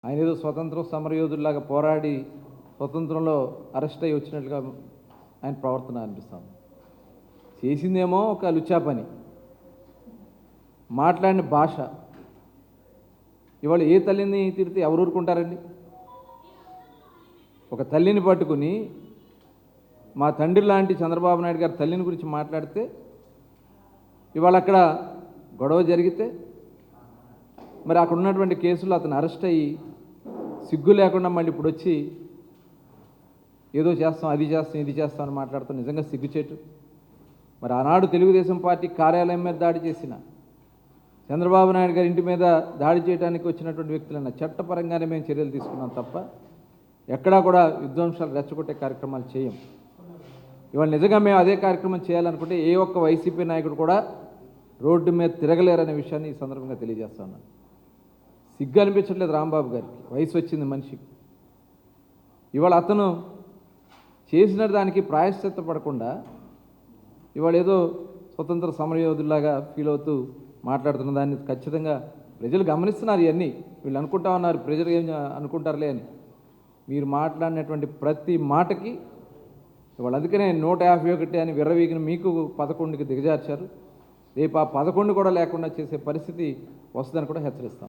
ఆయన ఏదో స్వతంత్ర సమరయోధుల్లాగా పోరాడి స్వతంత్రంలో అరెస్ట్ అయ్యి వచ్చినట్లుగా ఆయన ప్రవర్తన అనిపిస్తాం. చేసిందేమో ఒక లుచ్చా పని, మాట్లాడిన భాష. ఇవాళ ఏ తల్లిని తిడితే ఎవరు ఊరుకుంటారండి? ఒక తల్లిని పట్టుకుని మా తండ్రి లాంటి చంద్రబాబు నాయుడు గారి తల్లిని గురించి మాట్లాడితే, ఇవాళ అక్కడ గొడవ జరిగితే, మరి అక్కడ ఉన్నటువంటి కేసులో అతను అరెస్ట్ అయ్యి సిగ్గు లేకుండా మళ్ళీ ఇప్పుడు వచ్చి ఏదో చేస్తాం, అది చేస్తాం, ఇది చేస్తాం అని మాట్లాడుతాం. నిజంగా సిగ్గుచేటు. మరి ఆనాడు తెలుగుదేశం పార్టీ కార్యాలయం మీద దాడి చేసిన, చంద్రబాబు నాయుడు గారి ఇంటి మీద దాడి చేయడానికి వచ్చినటువంటి వ్యక్తులన్న చట్టపరంగానే మేము చర్యలు తీసుకున్నాం తప్ప ఎక్కడా కూడా విధ్వంసాలు రెచ్చగొట్టే కార్యక్రమాలు చేయం. ఇవాళ నిజంగా మేము అదే కార్యక్రమం చేయాలనుకుంటే ఏ ఒక్క వైసీపీ నాయకుడు కూడా రోడ్డు మీద తిరగలేరనే విషయాన్ని ఈ సందర్భంగా తెలియజేస్తా ఉన్నాను. సిగ్గు అనిపించట్లేదు రాంబాబు గారికి, వయసు వచ్చింది మనిషికి. ఇవాళ అతను చేసిన దానికి ప్రాయశ్చిత్త పడకుండా ఇవాళ ఏదో స్వతంత్ర సమరయోధుల్లాగా ఫీల్ అవుతూ మాట్లాడుతున్న దాన్ని ఖచ్చితంగా ప్రజలు గమనిస్తున్నారు. ఇవన్నీ వీళ్ళు అనుకుంటా ఉన్నారు, ప్రజలు ఏం అనుకుంటారులే అని. మీరు మాట్లాడినటువంటి ప్రతి మాటకి ఇవాళ అందుకనే 151 అని విర్రవీగిన మీకు 11కి దిగజార్చారు. రేపు ఆ 11 కూడా లేకుండా చేసే పరిస్థితి వస్తుందని కూడా హెచ్చరిస్తాం.